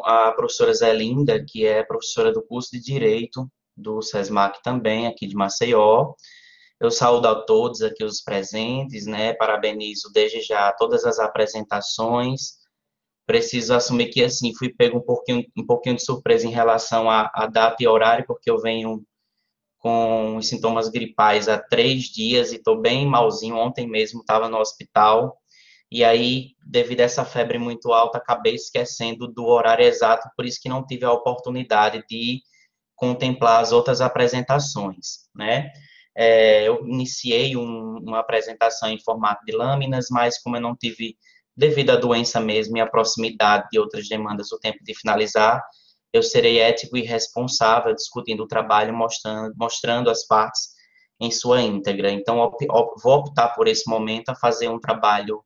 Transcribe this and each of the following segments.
a professora Zelinda, que é professora do curso de Direito do SESMAC também, aqui de Maceió. Eu saúdo a todos aqui os presentes, né? Parabenizo desde já todas as apresentações. Preciso assumir que, assim, fui pego um pouquinho de surpresa em relação à data e horário, porque eu venho com os sintomas gripais há 3 dias e estou bem malzinho. Ontem mesmo estava no hospital. E aí, devido a essa febre muito alta, acabei esquecendo do horário exato, por isso que não tive a oportunidade de contemplar as outras apresentações, né? Eu iniciei uma apresentação em formato de lâminas, mas como eu não tive, devido à doença mesmo e à proximidade de outras demandas, o tempo de finalizar, eu serei ético e responsável discutindo o trabalho, mostrando as partes em sua íntegra. Então, vou optar por esse momento a fazer um trabalho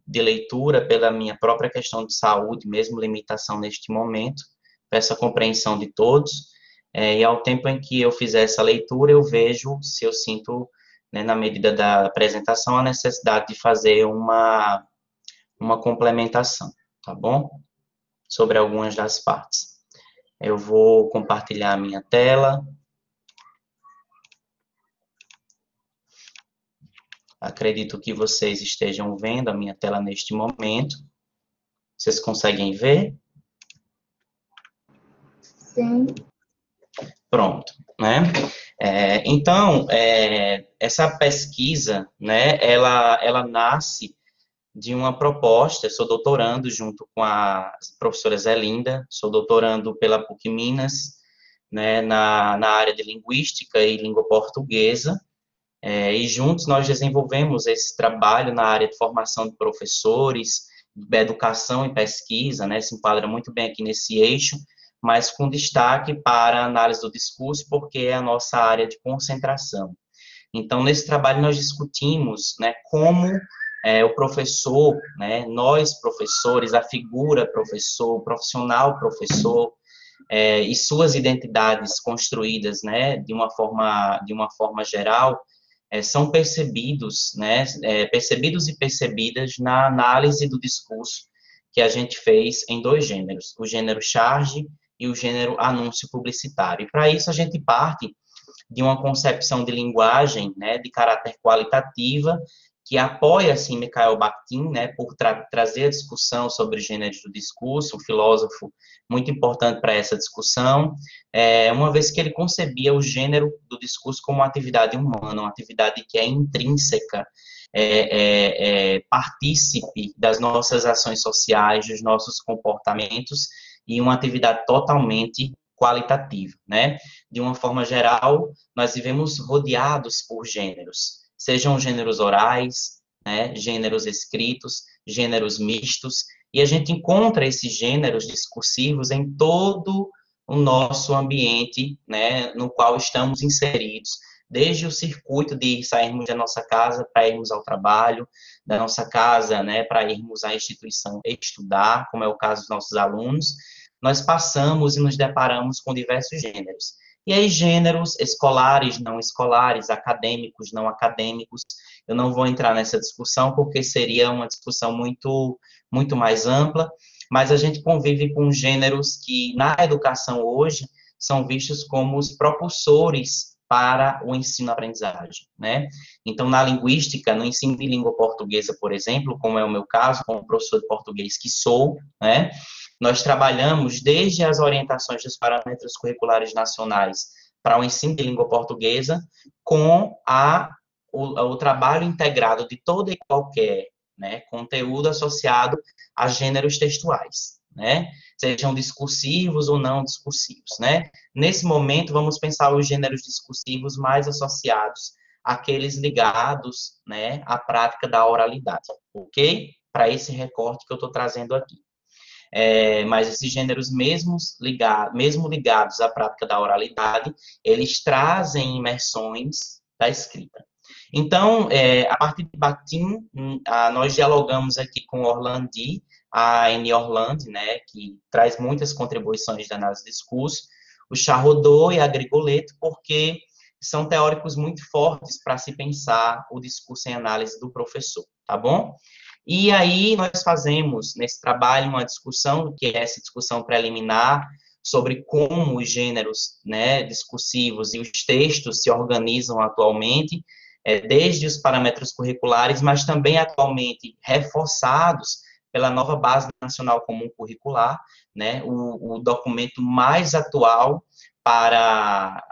de leitura pela minha própria questão de saúde, mesmo limitação neste momento, peço a compreensão de todos, e ao tempo em que eu fizer essa leitura, eu vejo se eu sinto, né, na medida da apresentação, a necessidade de fazer uma complementação, tá bom? Sobre algumas das partes. Eu vou compartilhar a minha tela. Acredito que vocês estejam vendo a minha tela neste momento. Vocês conseguem ver? Sim. Pronto, né? Então, essa pesquisa, né, ela nasce de uma proposta. Eu sou doutorando junto com a professora Zelinda, sou doutorando pela PUC Minas, né, na área de Linguística e Língua Portuguesa, e juntos nós desenvolvemos esse trabalho na área de formação de professores, de educação e pesquisa, né, se enquadra muito bem aqui nesse eixo, mas com destaque para a análise do discurso, porque é a nossa área de concentração. Então, nesse trabalho nós discutimos, né, como o professor, né, nós professores, a figura professor, o profissional professor, e suas identidades construídas, né, de uma forma geral, são percebidos, né, percebidos e percebidas na análise do discurso que a gente fez em dois gêneros, o gênero charge e o gênero anúncio publicitário. E para isso a gente parte de uma concepção de linguagem, né, de caráter qualitativa, que apoia, assim, Mikhail Bakhtin, né, por trazer a discussão sobre gêneros do discurso, um filósofo muito importante para essa discussão, uma vez que ele concebia o gênero do discurso como uma atividade humana, uma atividade que é intrínseca, partícipe das nossas ações sociais, dos nossos comportamentos, e uma atividade totalmente qualitativa, né? De uma forma geral, nós vivemos rodeados por gêneros, sejam gêneros orais, né, gêneros escritos, gêneros mistos, e a gente encontra esses gêneros discursivos em todo o nosso ambiente, né, no qual estamos inseridos, desde o circuito de sairmos da nossa casa para irmos ao trabalho, da nossa casa, né, para irmos à instituição estudar, como é o caso dos nossos alunos, nós passamos e nos deparamos com diversos gêneros. E aí, gêneros escolares, não escolares, acadêmicos, não acadêmicos, eu não vou entrar nessa discussão, porque seria uma discussão muito, muito mais ampla, mas a gente convive com gêneros que, na educação hoje, são vistos como os propulsores para o ensino-aprendizagem, né? Então, na linguística, no ensino de língua portuguesa, por exemplo, como é o meu caso, como professor de português que sou, né? Nós trabalhamos desde as orientações dos parâmetros curriculares nacionais para o ensino de língua portuguesa, com o trabalho integrado de todo e qualquer, né, conteúdo associado a gêneros textuais, né, sejam discursivos ou não discursivos, né. Nesse momento, vamos pensar os gêneros discursivos mais associados àqueles ligados, né, à prática da oralidade, ok? Para esse recorte que eu estou trazendo aqui. Mas esses gêneros mesmo ligados à prática da oralidade, eles trazem imersões da escrita. Então, a partir de Bakhtin, nós dialogamos aqui com Orlandi, a Annie Orlandi, né, que traz muitas contribuições de análise de discurso, o Charrodot e a Grigoletto, porque são teóricos muito fortes para se pensar o discurso em análise do professor, tá bom? E aí nós fazemos nesse trabalho uma discussão, que é essa discussão preliminar, sobre como os gêneros, né, discursivos e os textos se organizam atualmente, desde os parâmetros curriculares, mas também atualmente reforçados pela nova Base Nacional Comum Curricular, né, o documento mais atual para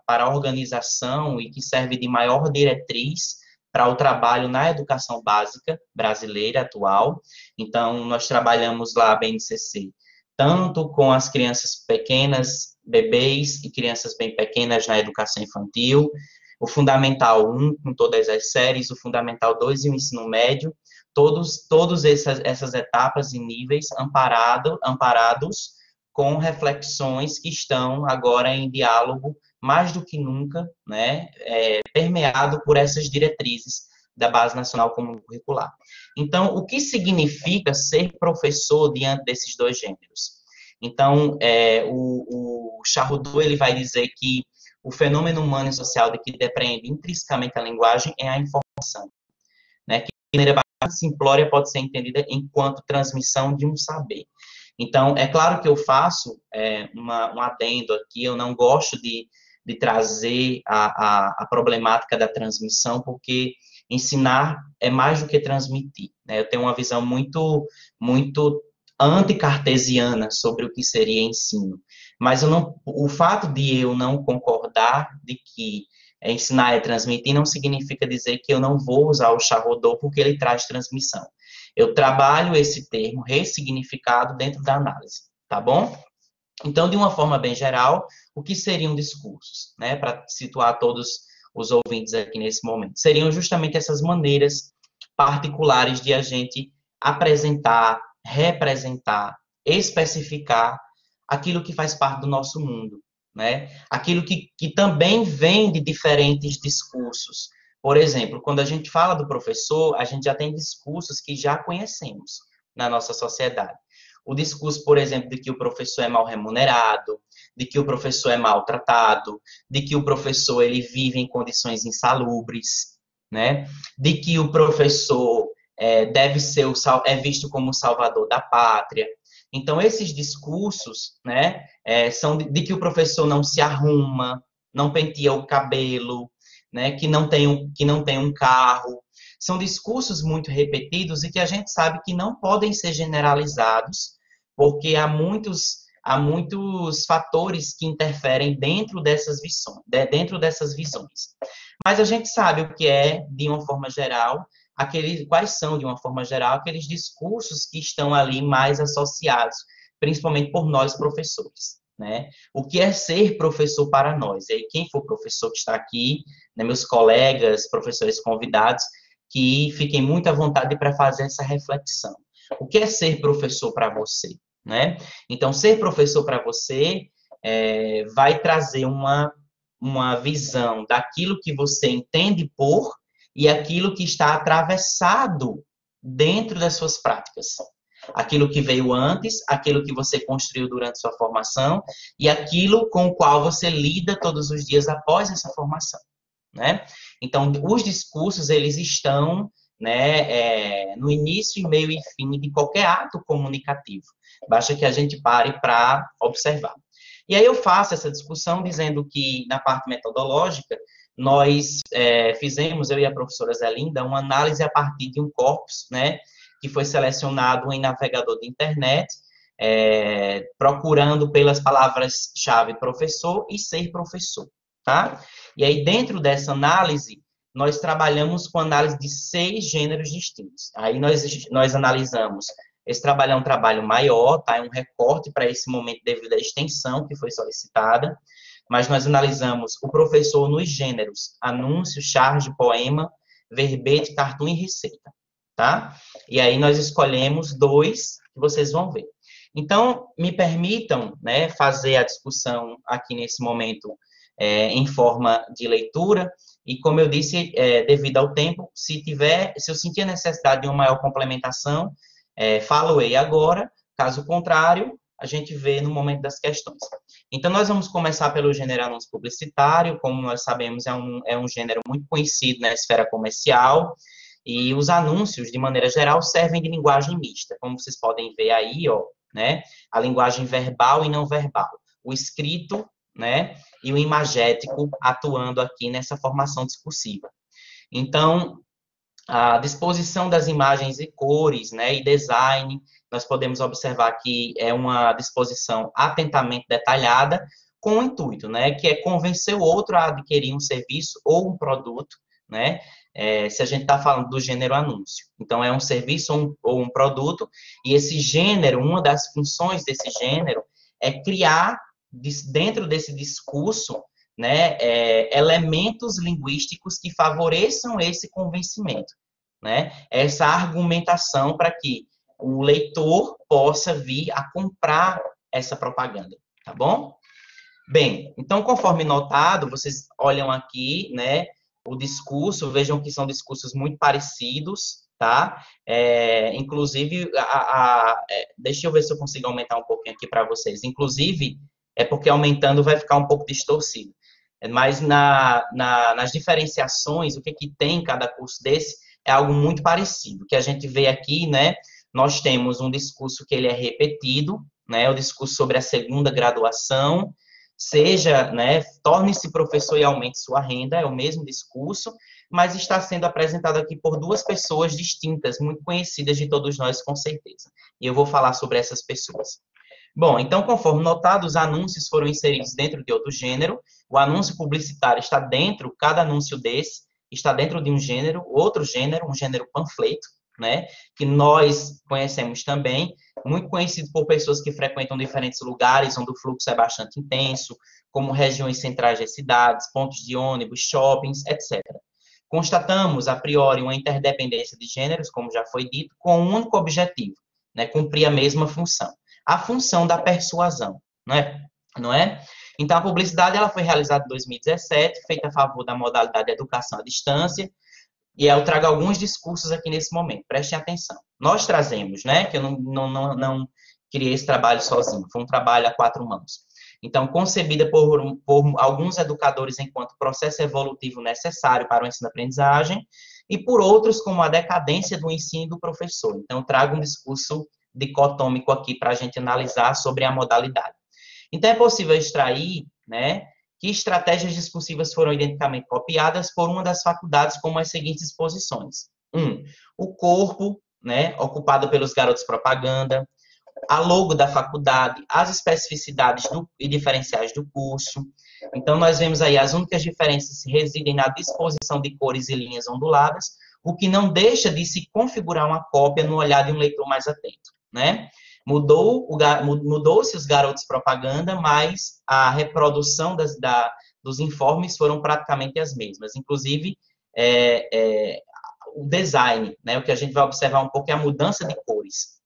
a organização e que serve de maior diretriz para o trabalho na educação básica brasileira atual. Então, nós trabalhamos lá a BNCC, tanto com as crianças pequenas, bebês e crianças bem pequenas na educação infantil, o Fundamental 1 com todas as séries, o Fundamental 2 e o ensino médio, todas essas etapas e níveis amparados com reflexões que estão agora em diálogo mais do que nunca, né, permeado por essas diretrizes da Base Nacional Comum Curricular. Então, o que significa ser professor diante desses dois gêneros? Então, o Charrodot, ele vai dizer que o fenômeno humano e social de que depreende intrinsecamente a linguagem é a informação, né, que de maneira bastante simplória pode ser entendida enquanto transmissão de um saber. Então, é claro que eu faço um adendo aqui, eu não gosto de trazer a problemática da transmissão, porque ensinar é mais do que transmitir, né? Eu tenho uma visão muito anticartesiana sobre o que seria ensino. Mas o fato de eu não concordar de que ensinar é transmitir não significa dizer que eu não vou usar o Charrodot porque ele traz transmissão. Eu trabalho esse termo ressignificado dentro da análise, tá bom? Então, de uma forma bem geral, o que seriam discursos, né? Para situar todos os ouvintes aqui nesse momento. Seriam justamente essas maneiras particulares de a gente apresentar, representar, especificar aquilo que faz parte do nosso mundo, né? Aquilo que também vem de diferentes discursos. Por exemplo, quando a gente fala do professor, a gente já tem discursos que já conhecemos na nossa sociedade. O discurso, por exemplo, de que o professor é mal remunerado, de que o professor é maltratado, de que o professor ele vive em condições insalubres, né? De que o professor deve ser é visto como o salvador da pátria. Então, esses discursos, né, são de que o professor não se arruma, não penteia o cabelo, né, que não tem um carro. São discursos muito repetidos e que a gente sabe que não podem ser generalizados, porque há muitos fatores que interferem dentro dessas visões. Mas a gente sabe o que é, de uma forma geral, quais são, de uma forma geral, aqueles discursos que estão ali mais associados, principalmente por nós professores, né? O que é ser professor para nós? E aí, quem for professor que está aqui, né, meus colegas, professores convidados, que fiquem muito à vontade para fazer essa reflexão. O que é ser professor para você, né? Então, ser professor para você vai trazer uma visão daquilo que você entende por e aquilo que está atravessado dentro das suas práticas. Aquilo que veio antes, aquilo que você construiu durante sua formação e aquilo com o qual você lida todos os dias após essa formação, né? Então, os discursos, eles estão, né, no início, meio e fim de qualquer ato comunicativo. Basta que a gente pare para observar. E aí eu faço essa discussão dizendo que, na parte metodológica, nós fizemos, eu e a professora Zelinda, uma análise a partir de um corpus, né, que foi selecionado em navegador de internet, procurando pelas palavras-chave professor e ser professor, tá? E aí, dentro dessa análise, nós trabalhamos com análise de 6 gêneros distintos. Aí nós analisamos, esse trabalho é um trabalho maior, tá? É um recorte para esse momento devido à extensão que foi solicitada, mas nós analisamos o professor nos gêneros anúncio, charge, poema, verbete, cartoon e receita, tá? E aí nós escolhemos 2 que vocês vão ver. Então, me permitam, né, fazer a discussão aqui nesse momento em forma de leitura, e como eu disse, devido ao tempo, se eu sentir a necessidade de uma maior complementação, falo-ei agora, caso contrário, a gente vê no momento das questões. Então, nós vamos começar pelo gênero anúncio publicitário, como nós sabemos, é um gênero muito conhecido na esfera comercial, E os anúncios, de maneira geral, servem de linguagem mista, como vocês podem ver aí, ó, né? A linguagem verbal e não verbal. O escrito, né? E o imagético atuando aqui nessa formação discursiva. Então, a disposição das imagens e cores, né, e design, nós podemos observar que é uma disposição atentamente detalhada, com o intuito, né, que é convencer o outro a adquirir um serviço ou um produto, né, se a gente está falando do gênero anúncio. Então, é um serviço ou um produto, e esse gênero, uma das funções desse gênero é criar, dentro desse discurso, né, elementos linguísticos que favoreçam esse convencimento, né, essa argumentação para que o leitor possa vir a comprar essa propaganda, tá bom? Bem, então, conforme notado, vocês olham aqui, né, o discurso, vejam que são discursos muito parecidos, tá? Inclusive, deixa eu ver se eu consigo aumentar um pouquinho aqui para vocês. Inclusive, é porque aumentando vai ficar um pouco distorcido. Mas nas diferenciações, o que tem em cada curso desse é algo muito parecido. O que a gente vê aqui, né? Nós temos um discurso que ele é repetido, né? O discurso sobre a segunda graduação, seja, né? Torne-se professor e aumente sua renda, é o mesmo discurso, mas está sendo apresentado aqui por duas pessoas distintas, muito conhecidas de todos nós, com certeza. E eu vou falar sobre essas pessoas. Bom, então, conforme notado, os anúncios foram inseridos dentro de outro gênero. O anúncio publicitário está dentro, cada anúncio desse está dentro de um gênero, outro gênero, um gênero panfleto, né? Que nós conhecemos também, muito conhecido por pessoas que frequentam diferentes lugares onde o fluxo é bastante intenso, como regiões centrais das cidades, pontos de ônibus, shoppings, etc. Constatamos, a priori, uma interdependência de gêneros, como já foi dito, com um único objetivo, né? Cumprir a mesma função. A função da persuasão, não é? Não é? Então, a publicidade ela foi realizada em 2017, feita a favor da modalidade de educação à distância, e eu trago alguns discursos aqui nesse momento, prestem atenção. Nós trazemos, né, que eu não criei esse trabalho sozinho, foi um trabalho a quatro mãos. Então, concebida por alguns educadores enquanto processo evolutivo necessário para o ensino-aprendizagem, e por outros como a decadência do ensino do professor. Então, trago um discurso dicotômico aqui para a gente analisar sobre a modalidade. Então, é possível extrair, né, que estratégias discursivas foram identicamente copiadas por uma das faculdades como as seguintes exposições. O corpo, né, ocupado pelos garotos propaganda, a logo da faculdade, as especificidades e diferenciais do curso. Então, nós vemos aí as únicas diferenças residem na disposição de cores e linhas onduladas, o que não deixa de se configurar uma cópia no olhar de um leitor mais atento, né? Mudou-se os garotos propaganda, mas a reprodução dos informes foram praticamente as mesmas. Inclusive, o design, né? O que a gente vai observar um pouco é a mudança de cores.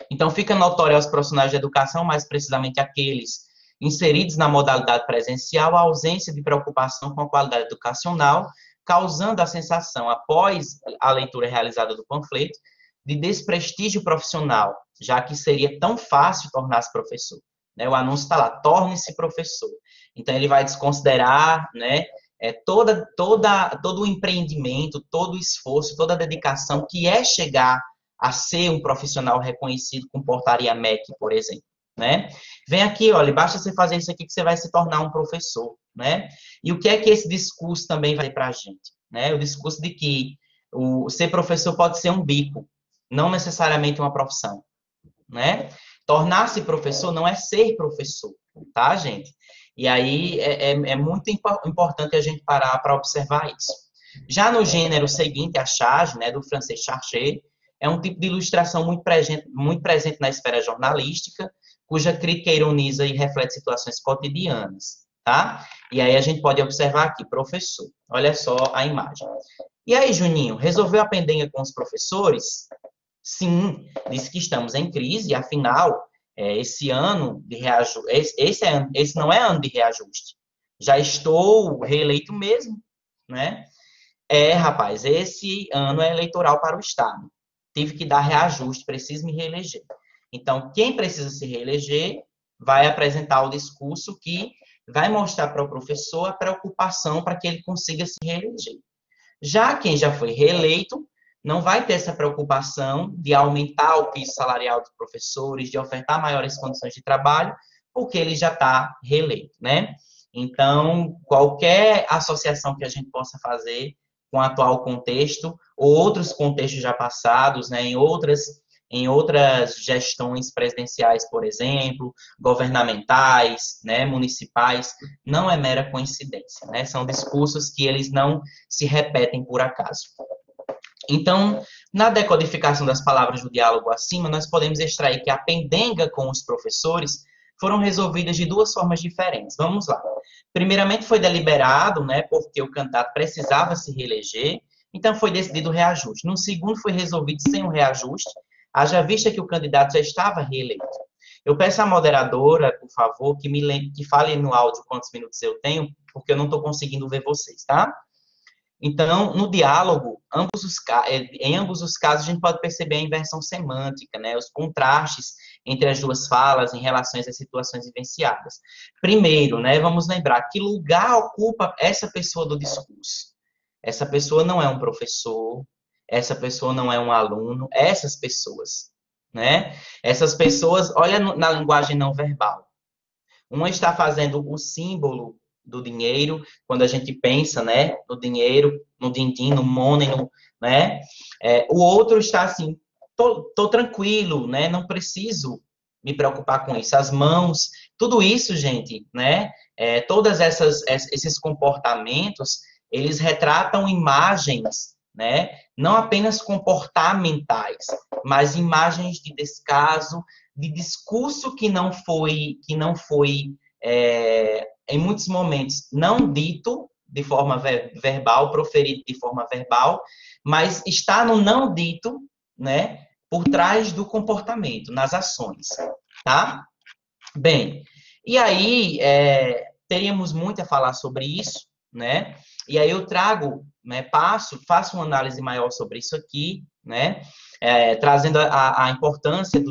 Então, fica notório aos profissionais de educação, mais precisamente aqueles inseridos na modalidade presencial, a ausência de preocupação com a qualidade educacional, causando a sensação, após a leitura realizada do panfleto, de desprestígio profissional, já que seria tão fácil tornar-se professor. Né? O anúncio está lá, torne-se professor. Então, ele vai desconsiderar, né, todo o empreendimento, todo o esforço, toda a dedicação que é chegar a ser um profissional reconhecido com portaria MEC, por exemplo, né? Vem aqui, olha, basta você fazer isso aqui que você vai se tornar um professor, né? E o que é que esse discurso também vai para a gente, né? O discurso de que ser professor pode ser um bico, não necessariamente uma profissão, né? Tornar-se professor não é ser professor, tá, gente? E aí é muito importante a gente parar para observar isso. Já no gênero seguinte, a charge, né, do francês charger, é um tipo de ilustração muito presente na esfera jornalística, cuja crítica ironiza e reflete situações cotidianas, tá? E aí a gente pode observar aqui, professor. Olha só a imagem. E aí, Juninho, resolveu a pendenga com os professores? Sim, disse que estamos em crise, afinal, esse ano de reajuste, esse não é ano de reajuste. Já estou reeleito mesmo, né? Rapaz, esse ano é eleitoral para o Estado. Tive que dar reajuste, preciso me reeleger. Então, quem precisa se reeleger vai apresentar o discurso que vai mostrar para o professor a preocupação para que ele consiga se reeleger. Já quem já foi reeleito não vai ter essa preocupação de aumentar o piso salarial dos professores, de ofertar maiores condições de trabalho, porque ele já está reeleito, né? Então, qualquer associação que a gente possa fazer com o atual contexto, ou outros contextos já passados, né, em outras gestões presidenciais, por exemplo, governamentais, né, municipais, não é mera coincidência, né? São discursos que eles não se repetem por acaso. Então, na decodificação das palavras do diálogo acima, nós podemos extrair que a pendenga com os professores foram resolvidas de duas formas diferentes. Vamos lá. Primeiramente, foi deliberado, né, porque o candidato precisava se reeleger, então foi decidido o reajuste. No segundo, foi resolvido sem o reajuste, haja vista que o candidato já estava reeleito. Eu peço à moderadora, por favor, que me lembre, que fale no áudio quantos minutos eu tenho, porque eu não estou conseguindo ver vocês, tá? Então, no diálogo, em ambos os casos, a gente pode perceber a inversão semântica, né? Os contrastes entre as duas falas em relação às situações vivenciadas. Primeiro, né, vamos lembrar que lugar ocupa essa pessoa do discurso. Essa pessoa não é um professor, essa pessoa não é um aluno, essas pessoas, né? Essas pessoas, olha na linguagem não verbal. Uma está fazendo o símbolo do dinheiro, quando a gente pensa, né, no dinheiro, no din-din, no money, né? O outro está assim, tô tranquilo, né? Não preciso me preocupar com isso. As mãos, tudo isso, gente, né? Todas esses comportamentos, eles retratam imagens, né? Não apenas comportamentais, mas imagens de descaso, de discurso que não foi em muitos momentos não dito de forma verbal, proferido de forma verbal, mas está no não dito, né, por trás do comportamento, nas ações, tá? Bem, e aí teríamos muito a falar sobre isso, né? E aí eu trago, né, faço uma análise maior sobre isso aqui, né? Trazendo a importância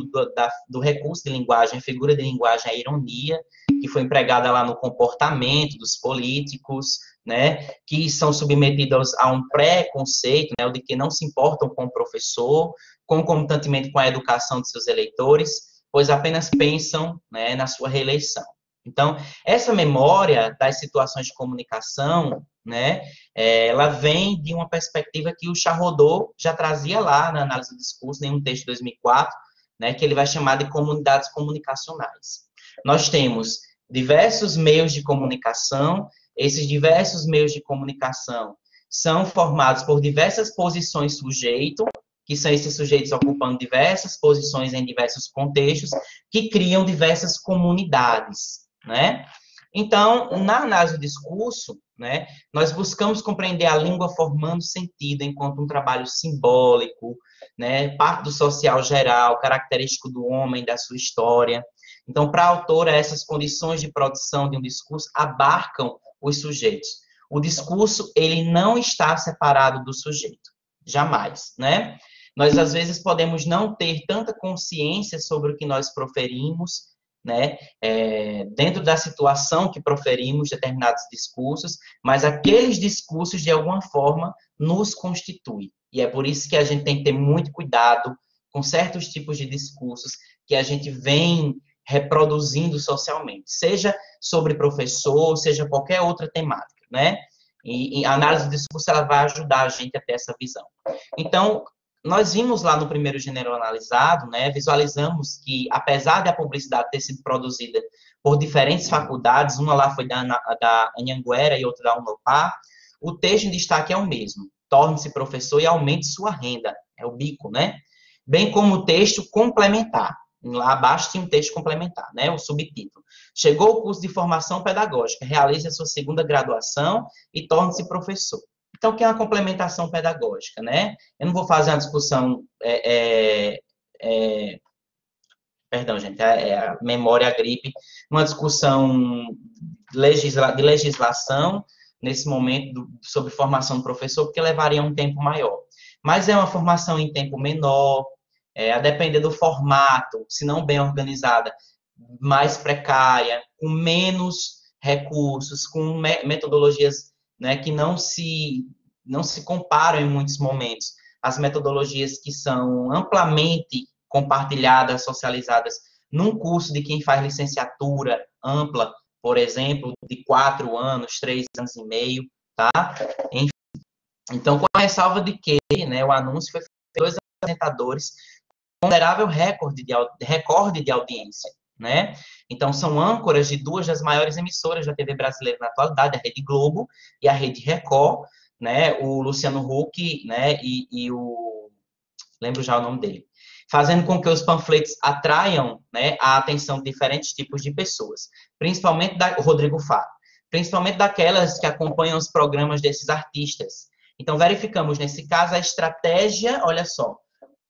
do recurso de linguagem, a figura de linguagem, a ironia, que foi empregada lá no comportamento dos políticos, né? Que são submetidos a um preconceito, né? O de que não se importam com o professor, concomitantemente com a educação de seus eleitores, pois apenas pensam, né, na sua reeleição. Então, essa memória das situações de comunicação, né, ela vem de uma perspectiva que o Charrodot já trazia lá na análise do discurso, em um texto de 2004, né, que ele vai chamar de comunidades comunicacionais. Nós temos diversos meios de comunicação, esses diversos meios de comunicação são formados por diversas posições sujeito, que são esses sujeitos ocupando diversas posições em diversos contextos, que criam diversas comunidades, né? Então, na análise do discurso, né, nós buscamos compreender a língua formando sentido enquanto um trabalho simbólico, né, parte do social geral, característico do homem, da sua história. Então, para a autora, essas condições de produção de um discurso abarcam os sujeitos. O discurso, ele não está separado do sujeito, jamais, né? Nós, às vezes, podemos não ter tanta consciência sobre o que nós proferimos, né, dentro da situação que proferimos determinados discursos, mas aqueles discursos, de alguma forma, nos constituem. E é por isso que a gente tem que ter muito cuidado com certos tipos de discursos que a gente vem reproduzindo socialmente, seja sobre professor, seja qualquer outra temática, né? E a análise do discurso, ela vai ajudar a gente a ter essa visão. Então, nós vimos lá no primeiro gênero analisado, né, visualizamos que, apesar da publicidade ter sido produzida por diferentes faculdades, uma lá foi da Anhanguera e outra da Unopar, o texto em destaque é o mesmo: torne-se professor e aumente sua renda, é o bico, né? Bem como o texto complementar. Lá abaixo tinha um texto complementar, né, o subtítulo. Chegou o curso de formação pedagógica, realize a sua segunda graduação e torne-se professor. Então, o que é uma complementação pedagógica, né? Eu não vou fazer uma discussão, perdão, gente, a memória, a gripe, uma discussão de legislação, nesse momento, sobre formação do professor, porque levaria um tempo maior. Mas é uma formação em tempo menor, a depender do formato, se não bem organizada, mais precária, com menos recursos, com metodologias, né, que não se não se comparam em muitos momentos as metodologias que são amplamente compartilhadas, socializadas num curso de quem faz licenciatura ampla, por exemplo, de 4 anos, 3 anos e meio, tá? Enfim, então, com a ressalva de que, né, o anúncio foi feito por 2 apresentadores, considerável recorde de audiência, né? Então, são âncoras de 2 das maiores emissoras da TV brasileira na atualidade, a Rede Globo e a Rede Record, né? O Luciano Huck, né? E o... lembro já o nome dele. Fazendo com que os panfletos atraiam, né, a atenção de diferentes tipos de pessoas, principalmente o Rodrigo Faro, principalmente daquelas que acompanham os programas desses artistas. Então, verificamos, nesse caso, a estratégia, olha só,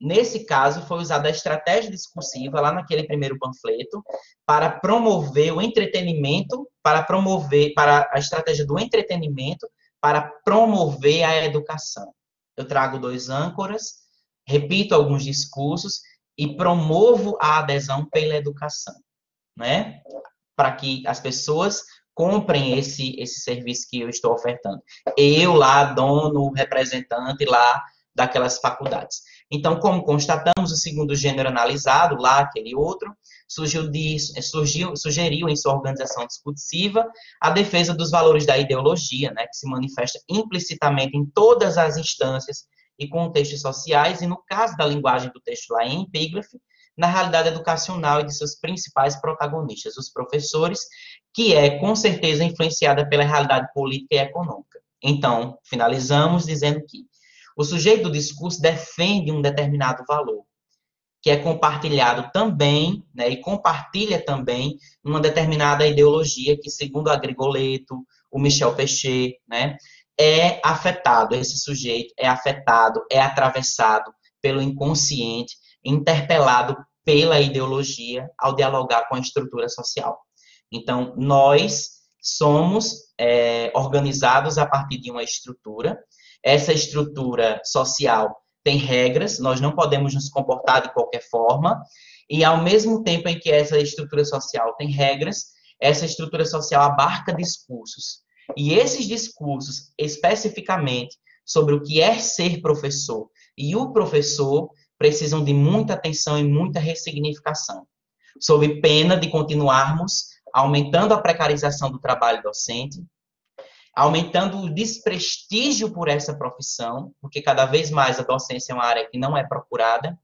nesse caso, foi usada a estratégia discursiva, lá naquele primeiro panfleto, para promover o entretenimento, para a estratégia do entretenimento, para promover a educação. Eu trago 2 âncoras, repito alguns discursos e promovo a adesão pela educação, né? Para que as pessoas comprem esse serviço que eu estou ofertando. Eu lá, dono, representante lá daquelas faculdades. Então, como constatamos, o segundo gênero analisado, lá aquele outro, sugeriu em sua organização discursiva a defesa dos valores da ideologia, né, que se manifesta implicitamente em todas as instâncias e contextos sociais, e no caso da linguagem do texto lá em epígrafe, na realidade educacional e de seus principais protagonistas, os professores, que é, com certeza, influenciada pela realidade política e econômica. Então, finalizamos dizendo que o sujeito do discurso defende um determinado valor, que é compartilhado também, né, e compartilha também uma determinada ideologia que, segundo a Grigoletto, o Michel Pechet, né, é afetado, esse sujeito é afetado, é atravessado pelo inconsciente, interpelado pela ideologia ao dialogar com a estrutura social. Então, nós somos organizados a partir de uma estrutura. Essa estrutura social tem regras, nós não podemos nos comportar de qualquer forma, e ao mesmo tempo em que essa estrutura social tem regras, essa estrutura social abarca discursos. E esses discursos, especificamente, sobre o que é ser professor e o professor, precisam de muita atenção e muita ressignificação, sob pena de continuarmos aumentando a precarização do trabalho docente, aumentando o desprestígio por essa profissão, porque cada vez mais a docência é uma área que não é procurada,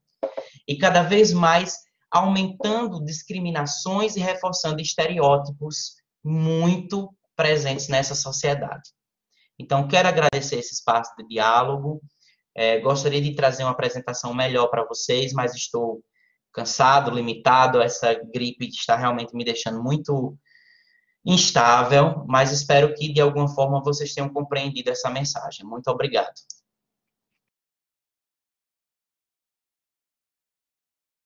e cada vez mais aumentando discriminações e reforçando estereótipos muito presentes nessa sociedade. Então, quero agradecer esse espaço de diálogo, gostaria de trazer uma apresentação melhor para vocês, mas estou cansado, limitado, essa gripe está realmente me deixando muito instável, mas espero que, de alguma forma, vocês tenham compreendido essa mensagem. Muito obrigado.